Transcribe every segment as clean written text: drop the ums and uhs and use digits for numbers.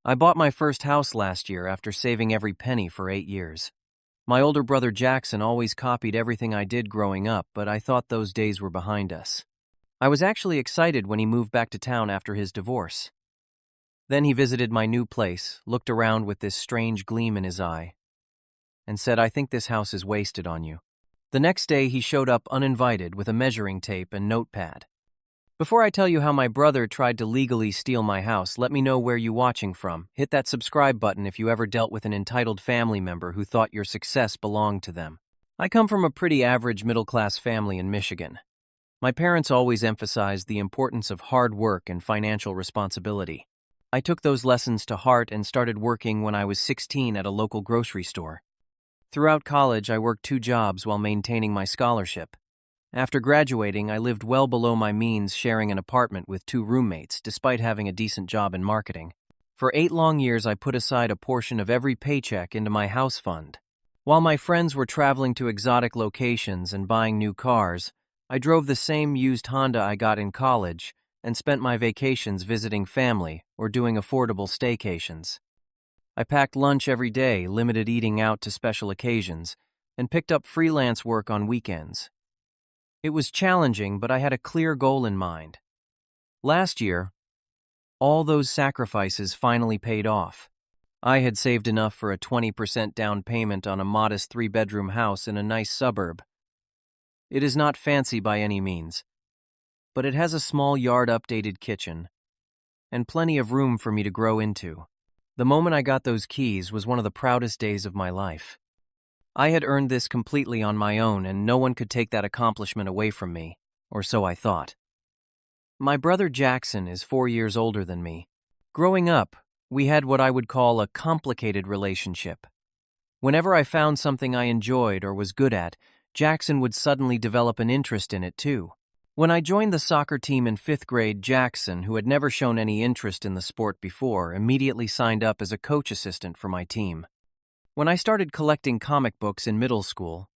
I bought my first house last year after saving every penny for 8 years. My older brother Jackson always copied everything I did growing up, but I thought those days were behind us. I was actually excited when he moved back to town after his divorce. Then he visited my new place, looked around with this strange gleam in his eye, and said, "I think this house is wasted on you." The next day he showed up uninvited with a measuring tape and notepad. Before I tell you how my brother tried to legally steal my house, let me know where you're watching from. Hit that subscribe button if you ever dealt with an entitled family member who thought your success belonged to them. I come from a pretty average middle-class family in Michigan. My parents always emphasized the importance of hard work and financial responsibility. I took those lessons to heart and started working when I was 16 at a local grocery store. Throughout college, I worked 2 jobs while maintaining my scholarship. After graduating, I lived well below my means, sharing an apartment with 2 roommates, despite having a decent job in marketing. For 8 long years, I put aside a portion of every paycheck into my house fund. While my friends were traveling to exotic locations and buying new cars, I drove the same used Honda I got in college and spent my vacations visiting family or doing affordable staycations. I packed lunch every day, limited eating out to special occasions, and picked up freelance work on weekends. It was challenging, but I had a clear goal in mind. Last year, all those sacrifices finally paid off. I had saved enough for a 20% down payment on a modest 3-bedroom house in a nice suburb. It is not fancy by any means, but it has a small yard-updated kitchen and plenty of room for me to grow into. The moment I got those keys was one of the proudest days of my life. I had earned this completely on my own, and no one could take that accomplishment away from me, or so I thought. My brother Jackson is 4 years older than me. Growing up, we had what I would call a complicated relationship. Whenever I found something I enjoyed or was good at, Jackson would suddenly develop an interest in it too. When I joined the soccer team in 5th grade, Jackson, who had never shown any interest in the sport before, immediately signed up as a coach assistant for my team. When I started collecting comic books in middle school,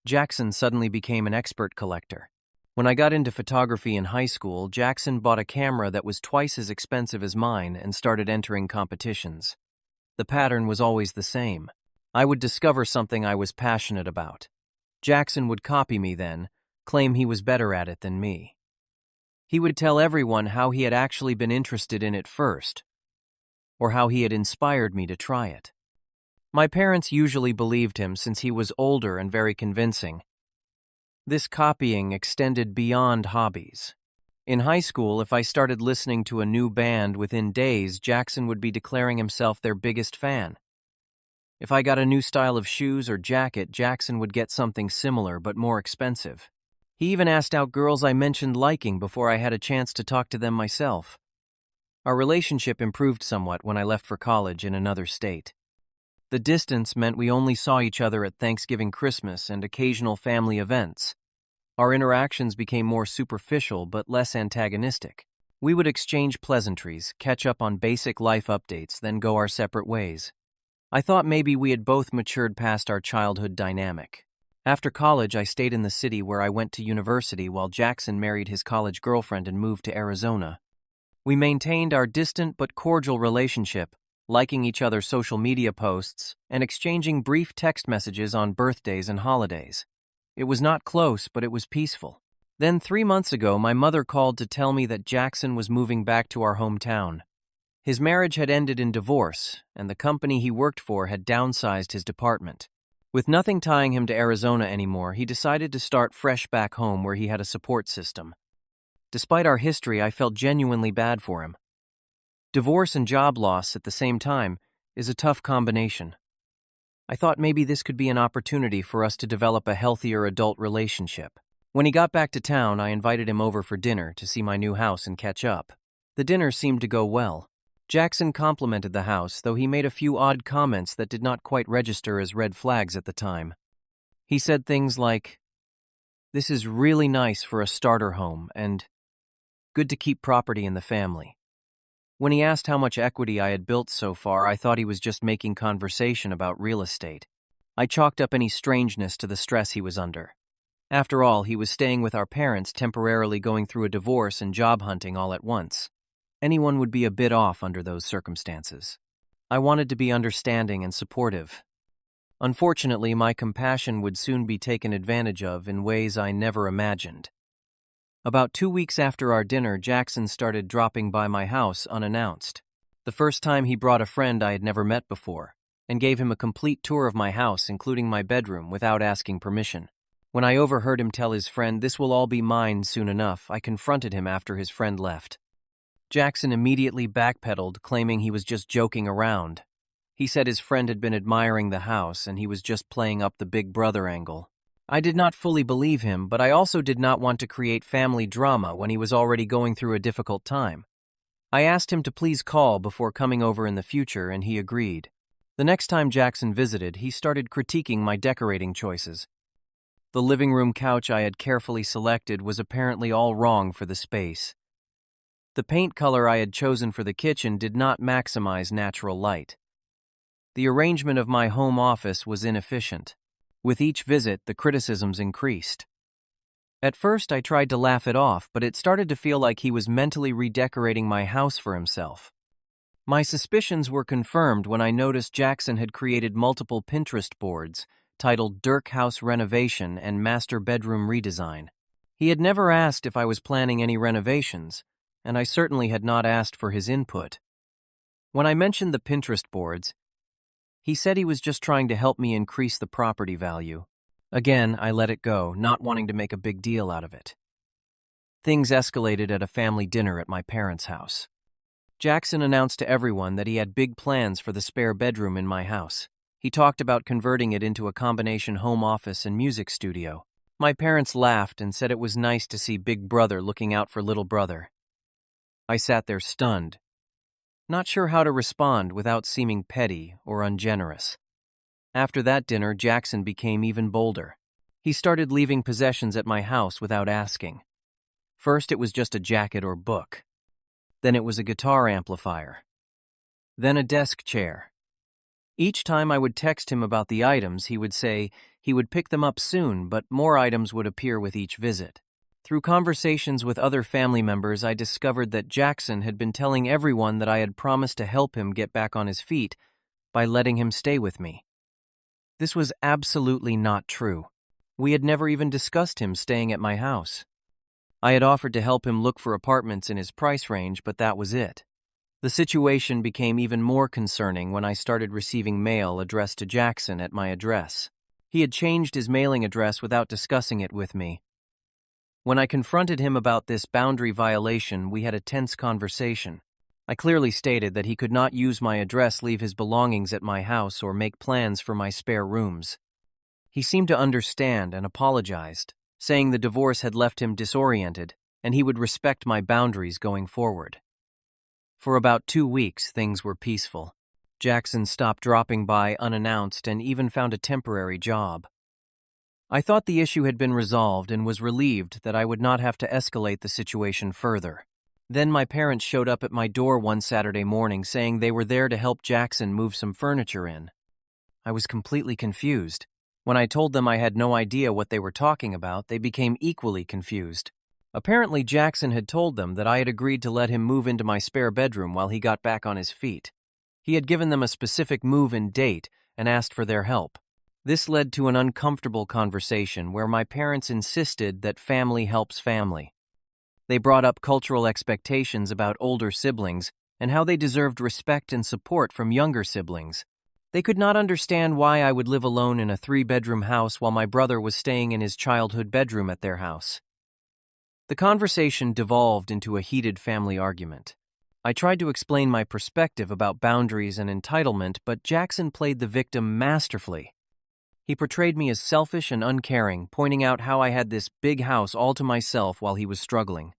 Jackson suddenly became an expert collector. When I got into photography in high school, Jackson bought a camera that was twice as expensive as mine and started entering competitions. The pattern was always the same. I would discover something I was passionate about. Jackson would copy me then, claim he was better at it than me. He would tell everyone how he had actually been interested in it first, or how he had inspired me to try it. My parents usually believed him since he was older and very convincing. This copying extended beyond hobbies. In high school, if I started listening to a new band within days, Jackson would be declaring himself their biggest fan. If I got a new style of shoes or jacket, Jackson would get something similar but more expensive. He even asked out girls I mentioned liking before I had a chance to talk to them myself. Our relationship improved somewhat when I left for college in another state. The distance meant we only saw each other at Thanksgiving, Christmas, and occasional family events. Our interactions became more superficial but less antagonistic. We would exchange pleasantries, catch up on basic life updates, then go our separate ways. I thought maybe we had both matured past our childhood dynamic. After college, I stayed in the city where I went to university while Jackson married his college girlfriend and moved to Arizona. We maintained our distant but cordial relationship, liking each other's social media posts and exchanging brief text messages on birthdays and holidays. It was not close, but it was peaceful. Then 3 months ago, my mother called to tell me that Jackson was moving back to our hometown. His marriage had ended in divorce, and the company he worked for had downsized his department. With nothing tying him to Arizona anymore, he decided to start fresh back home where he had a support system. Despite our history, I felt genuinely bad for him. Divorce and job loss at the same time is a tough combination. I thought maybe this could be an opportunity for us to develop a healthier adult relationship. When he got back to town, I invited him over for dinner to see my new house and catch up. The dinner seemed to go well. Jackson complimented the house, though he made a few odd comments that did not quite register as red flags at the time. He said things like, "This is really nice for a starter home," and "good to keep property in the family." When he asked how much equity I had built so far, I thought he was just making conversation about real estate. I chalked up any strangeness to the stress he was under. After all, he was staying with our parents, temporarily going through a divorce and job hunting all at once. Anyone would be a bit off under those circumstances. I wanted to be understanding and supportive. Unfortunately, my compassion would soon be taken advantage of in ways I never imagined. About 2 weeks after our dinner, Jackson started dropping by my house unannounced. The first time he brought a friend I had never met before, and gave him a complete tour of my house, including my bedroom, without asking permission. When I overheard him tell his friend, "This will all be mine soon enough," I confronted him after his friend left. Jackson immediately backpedaled, claiming he was just joking around. He said his friend had been admiring the house and he was just playing up the big brother angle. I did not fully believe him, but I also did not want to create family drama when he was already going through a difficult time. I asked him to please call before coming over in the future, and he agreed. The next time Jackson visited, he started critiquing my decorating choices. The living room couch I had carefully selected was apparently all wrong for the space. The paint color I had chosen for the kitchen did not maximize natural light. The arrangement of my home office was inefficient. With each visit, the criticisms increased. At first, I tried to laugh it off, but it started to feel like he was mentally redecorating my house for himself. My suspicions were confirmed when I noticed Jackson had created multiple Pinterest boards titled Dirk House Renovation and Master Bedroom Redesign. He had never asked if I was planning any renovations, and I certainly had not asked for his input. When I mentioned the Pinterest boards, he said he was just trying to help me increase the property value. Again, I let it go, not wanting to make a big deal out of it. Things escalated at a family dinner at my parents' house. Jackson announced to everyone that he had big plans for the spare bedroom in my house. He talked about converting it into a combination home office and music studio. My parents laughed and said it was nice to see Big Brother looking out for Little Brother. I sat there stunned, not sure how to respond without seeming petty or ungenerous. After that dinner, Jackson became even bolder. He started leaving possessions at my house without asking. First, it was just a jacket or book. Then it was a guitar amplifier. Then a desk chair. Each time I would text him about the items, he would say he would pick them up soon, but more items would appear with each visit. Through conversations with other family members, I discovered that Jackson had been telling everyone that I had promised to help him get back on his feet by letting him stay with me. This was absolutely not true. We had never even discussed him staying at my house. I had offered to help him look for apartments in his price range, but that was it. The situation became even more concerning when I started receiving mail addressed to Jackson at my address. He had changed his mailing address without discussing it with me. When I confronted him about this boundary violation, we had a tense conversation. I clearly stated that he could not use my address, leave his belongings at my house, or make plans for my spare rooms. He seemed to understand and apologized, saying the divorce had left him disoriented and he would respect my boundaries going forward. For about 2 weeks, things were peaceful. Jackson stopped dropping by unannounced and even found a temporary job. I thought the issue had been resolved and was relieved that I would not have to escalate the situation further. Then my parents showed up at my door one Saturday morning saying they were there to help Jackson move some furniture in. I was completely confused. When I told them I had no idea what they were talking about, they became equally confused. Apparently, Jackson had told them that I had agreed to let him move into my spare bedroom while he got back on his feet. He had given them a specific move-in date and asked for their help. This led to an uncomfortable conversation where my parents insisted that family helps family. They brought up cultural expectations about older siblings and how they deserved respect and support from younger siblings. They could not understand why I would live alone in a 3-bedroom house while my brother was staying in his childhood bedroom at their house. The conversation devolved into a heated family argument. I tried to explain my perspective about boundaries and entitlement, but Jackson played the victim masterfully. He portrayed me as selfish and uncaring, pointing out how I had this big house all to myself while he was struggling.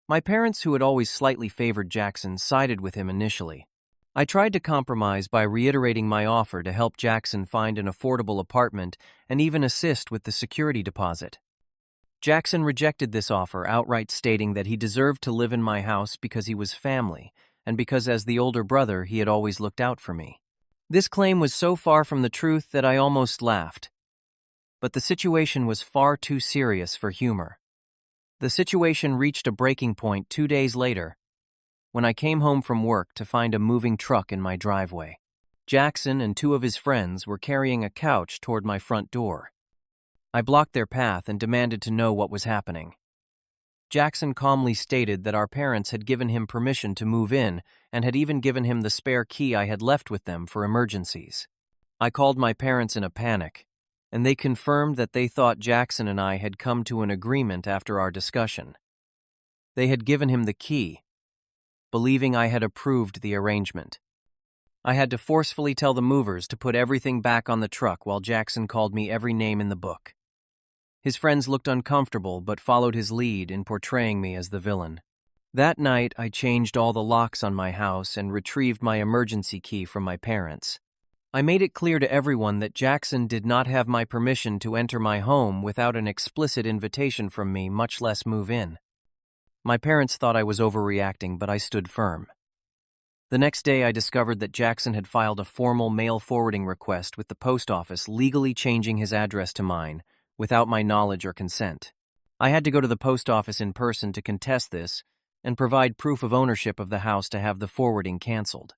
My parents, who had always slightly favored Jackson, sided with him initially. I tried to compromise by reiterating my offer to help Jackson find an affordable apartment and even assist with the security deposit. Jackson rejected this offer, outright stating that he deserved to live in my house because he was family, and because as the older brother he had always looked out for me. This claim was so far from the truth that I almost laughed. But the situation was far too serious for humor. The situation reached a breaking point 2 days later when I came home from work to find a moving truck in my driveway. Jackson and two of his friends were carrying a couch toward my front door. I blocked their path and demanded to know what was happening. Jackson calmly stated that our parents had given him permission to move in and had even given him the spare key I had left with them for emergencies. I called my parents in a panic, and they confirmed that they thought Jackson and I had come to an agreement after our discussion. They had given him the key, believing I had approved the arrangement. I had to forcefully tell the movers to put everything back on the truck while Jackson called me every name in the book. His friends looked uncomfortable but followed his lead in portraying me as the villain. That night, I changed all the locks on my house and retrieved my emergency key from my parents. I made it clear to everyone that Jackson did not have my permission to enter my home without an explicit invitation from me, much less move in. My parents thought I was overreacting, but I stood firm. The next day, I discovered that Jackson had filed a formal mail forwarding request with the post office, legally changing his address to mine, without my knowledge or consent. I had to go to the post office in person to contest this and provide proof of ownership of the house to have the forwarding canceled.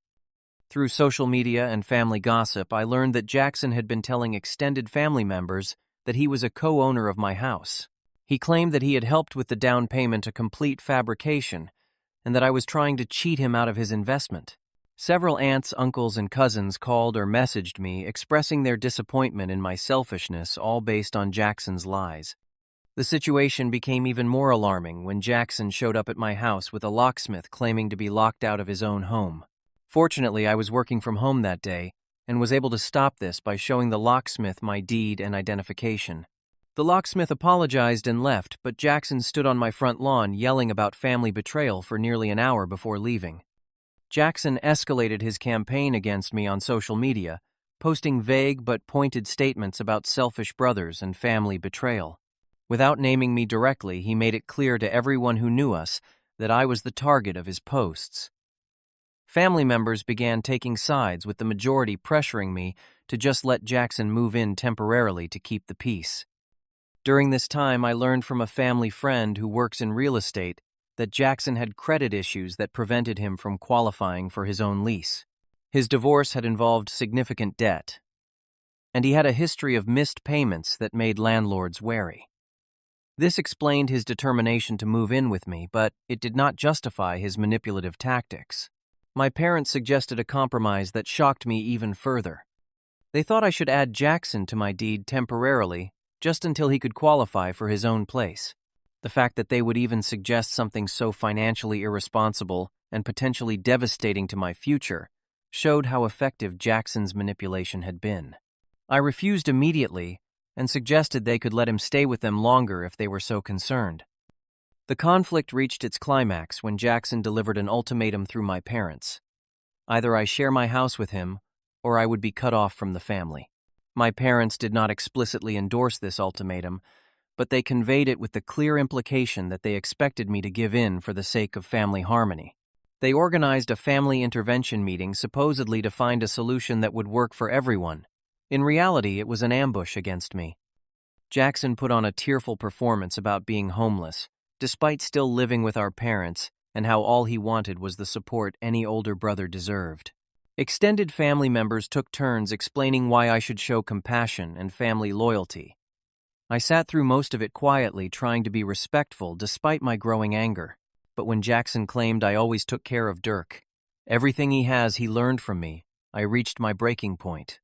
Through social media and family gossip, I learned that Jackson had been telling extended family members that he was a co-owner of my house. He claimed that he had helped with the down payment, a complete fabrication, and that I was trying to cheat him out of his investment. Several aunts, uncles, and cousins called or messaged me expressing their disappointment in my selfishness, all based on Jackson's lies. The situation became even more alarming when Jackson showed up at my house with a locksmith claiming to be locked out of his own home. Fortunately, I was working from home that day and was able to stop this by showing the locksmith my deed and identification. The locksmith apologized and left, but Jackson stood on my front lawn yelling about family betrayal for nearly an hour before leaving. Jackson escalated his campaign against me on social media, posting vague but pointed statements about selfish brothers and family betrayal. Without naming me directly, he made it clear to everyone who knew us that I was the target of his posts. Family members began taking sides, with the majority pressuring me to just let Jackson move in temporarily to keep the peace. During this time, I learned from a family friend who works in real estate that Jackson had credit issues that prevented him from qualifying for his own lease. His divorce had involved significant debt, and he had a history of missed payments that made landlords wary. This explained his determination to move in with me, but it did not justify his manipulative tactics. My parents suggested a compromise that shocked me even further. They thought I should add Jackson to my deed temporarily, just until he could qualify for his own place. The fact that they would even suggest something so financially irresponsible and potentially devastating to my future showed how effective Jackson's manipulation had been. I refused immediately and suggested they could let him stay with them longer if they were so concerned. The conflict reached its climax when Jackson delivered an ultimatum through my parents. Either I share my house with him, or I would be cut off from the family. My parents did not explicitly endorse this ultimatum, but they conveyed it with the clear implication that they expected me to give in for the sake of family harmony. They organized a family intervention meeting supposedly to find a solution that would work for everyone. In reality, it was an ambush against me. Jackson put on a tearful performance about being homeless, despite still living with our parents, and how all he wanted was the support any older brother deserved. Extended family members took turns explaining why I should show compassion and family loyalty. I sat through most of it quietly, trying to be respectful despite my growing anger. But when Jackson claimed I always took care of Dirk, everything he has he learned from me, I reached my breaking point.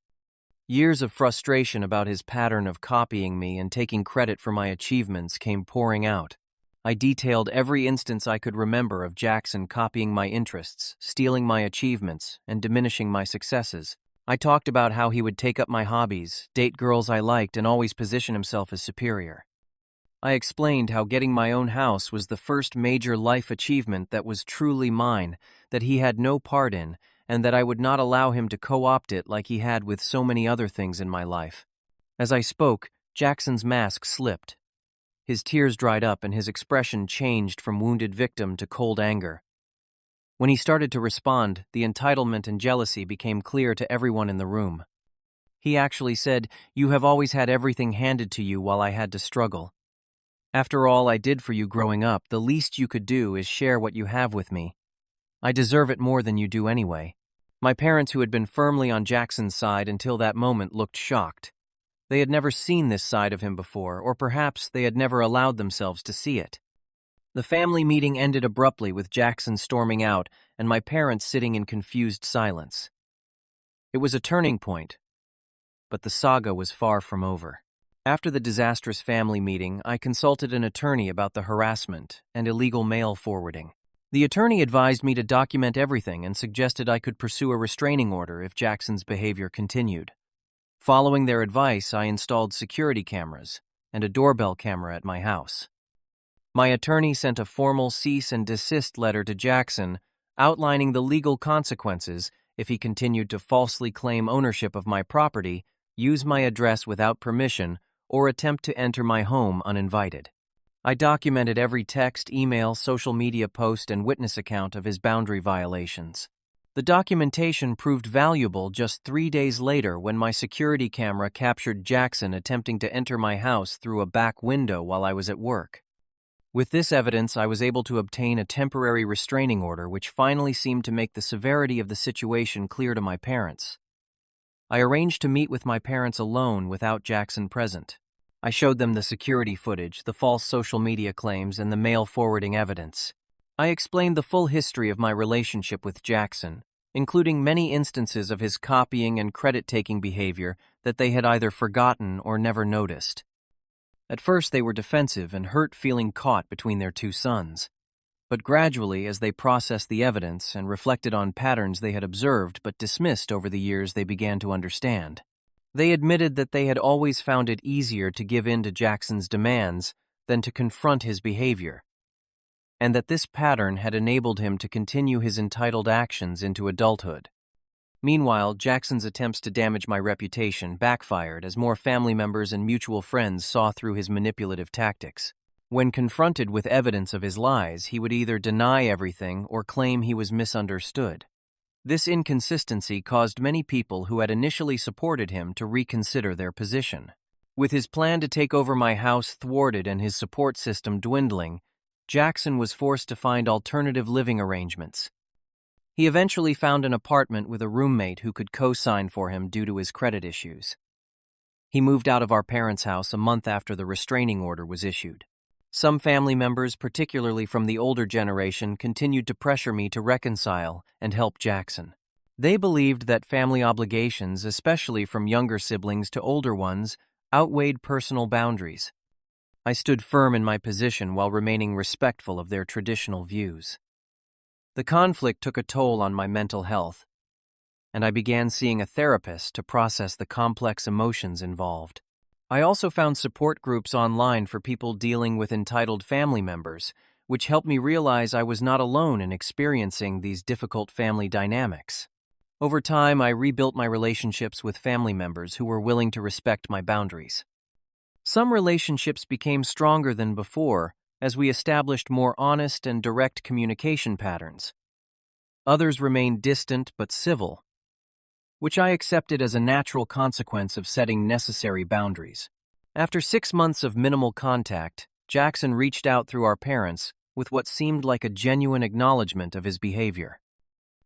Years of frustration about his pattern of copying me and taking credit for my achievements came pouring out. I detailed every instance I could remember of Jackson copying my interests, stealing my achievements, and diminishing my successes. I talked about how he would take up my hobbies, date girls I liked, and always position himself as superior. I explained how getting my own house was the first major life achievement that was truly mine, that he had no part in, and that I would not allow him to co-opt it like he had with so many other things in my life. As I spoke, Jackson's mask slipped. His tears dried up and his expression changed from wounded victim to cold anger. When he started to respond, the entitlement and jealousy became clear to everyone in the room. He actually said, "You have always had everything handed to you while I had to struggle. After all I did for you growing up, the least you could do is share what you have with me." I deserve it more than you do anyway." My parents, who had been firmly on Jackson's side until that moment, looked shocked. They had never seen this side of him before, or perhaps they had never allowed themselves to see it. The family meeting ended abruptly with Jackson storming out and my parents sitting in confused silence. It was a turning point, but the saga was far from over. After the disastrous family meeting, I consulted an attorney about the harassment and illegal mail forwarding. The attorney advised me to document everything and suggested I could pursue a restraining order if Jackson's behavior continued. Following their advice, I installed security cameras and a doorbell camera at my house. My attorney sent a formal cease and desist letter to Jackson outlining the legal consequences if he continued to falsely claim ownership of my property, use my address without permission, or attempt to enter my home uninvited. I documented every text, email, social media post, and witness account of his boundary violations. The documentation proved valuable just 3 days later when my security camera captured Jackson attempting to enter my house through a back window while I was at work. With this evidence, I was able to obtain a temporary restraining order, which finally seemed to make the severity of the situation clear to my parents. I arranged to meet with my parents alone without Jackson present. I showed them the security footage, the false social media claims, and the mail forwarding evidence. I explained the full history of my relationship with Jackson, including many instances of his copying and credit-taking behavior that they had either forgotten or never noticed. At first, they were defensive and hurt, feeling caught between their two sons. But gradually, as they processed the evidence and reflected on patterns they had observed but dismissed over the years, they began to understand. They admitted that they had always found it easier to give in to Jackson's demands than to confront his behavior, and that this pattern had enabled him to continue his entitled actions into adulthood. Meanwhile, Jackson's attempts to damage my reputation backfired as more family members and mutual friends saw through his manipulative tactics. When confronted with evidence of his lies, he would either deny everything or claim he was misunderstood. This inconsistency caused many people who had initially supported him to reconsider their position. With his plan to take over my house thwarted and his support system dwindling, Jackson was forced to find alternative living arrangements. He eventually found an apartment with a roommate who could co-sign for him due to his credit issues. He moved out of our parents' house a month after the restraining order was issued. Some family members, particularly from the older generation, continued to pressure me to reconcile and help Jackson. They believed that family obligations, especially from younger siblings to older ones, outweighed personal boundaries. I stood firm in my position while remaining respectful of their traditional views. The conflict took a toll on my mental health, and I began seeing a therapist to process the complex emotions involved. I also found support groups online for people dealing with entitled family members, which helped me realize I was not alone in experiencing these difficult family dynamics. Over time, I rebuilt my relationships with family members who were willing to respect my boundaries. Some relationships became stronger than before as we established more honest and direct communication patterns. Others remained distant but civil, which I accepted as a natural consequence of setting necessary boundaries. After 6 months of minimal contact, Jackson reached out through our parents with what seemed like a genuine acknowledgement of his behavior.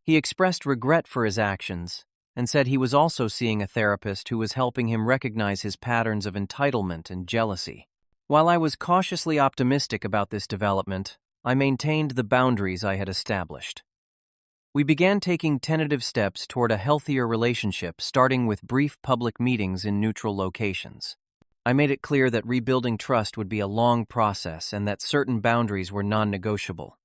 He expressed regret for his actions and said he was also seeing a therapist who was helping him recognize his patterns of entitlement and jealousy. While I was cautiously optimistic about this development, I maintained the boundaries I had established. We began taking tentative steps toward a healthier relationship, starting with brief public meetings in neutral locations. I made it clear that rebuilding trust would be a long process and that certain boundaries were non-negotiable.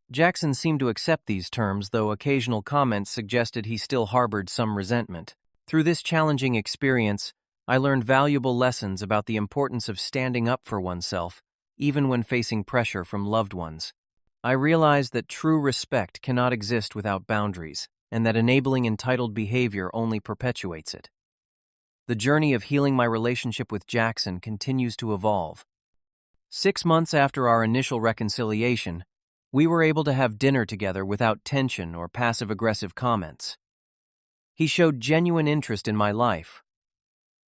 Jackson seemed to accept these terms, though occasional comments suggested he still harbored some resentment. Through this challenging experience, I learned valuable lessons about the importance of standing up for oneself, even when facing pressure from loved ones. I realized that true respect cannot exist without boundaries, and that enabling entitled behavior only perpetuates it. The journey of healing my relationship with Jackson continues to evolve. 6 months after our initial reconciliation, we were able to have dinner together without tension or passive-aggressive comments. He showed genuine interest in my life,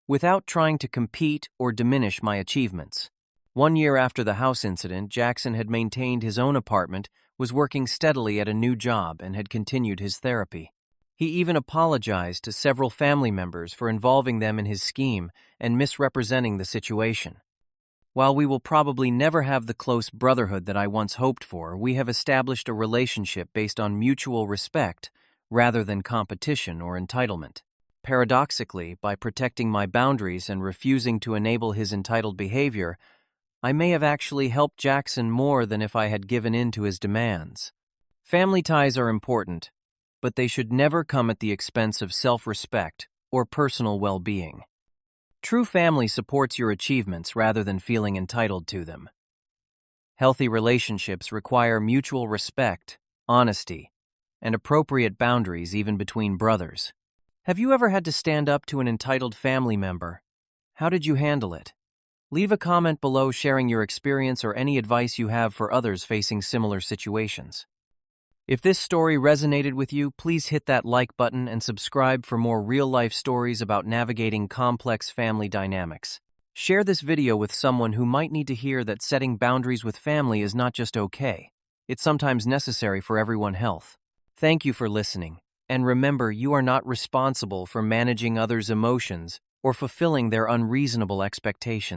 without trying to compete or diminish my achievements. 1 year after the house incident, Jackson had maintained his own apartment was working steadily at a new job, and had continued his therapy. He even apologized to several family members for involving them in his scheme and misrepresenting the situation. While we will probably never have the close brotherhood that I once hoped for, we have established a relationship based on mutual respect rather than competition or entitlement. Paradoxically, by protecting my boundaries and refusing to enable his entitled behavior, I may have actually helped Jackson more than if I had given in to his demands. Family ties are important, but they should never come at the expense of self-respect or personal well-being. True family supports your achievements rather than feeling entitled to them. Healthy relationships require mutual respect, honesty, and appropriate boundaries even between brothers. Have you ever had to stand up to an entitled family member? How did you handle it? Leave a comment below sharing your experience or any advice you have for others facing similar situations. If this story resonated with you, please hit that like button and subscribe for more real-life stories about navigating complex family dynamics. Share this video with someone who might need to hear that setting boundaries with family is not just okay. It's sometimes necessary for everyone's health. Thank you for listening, and remember, you are not responsible for managing others' emotions or fulfilling their unreasonable expectations.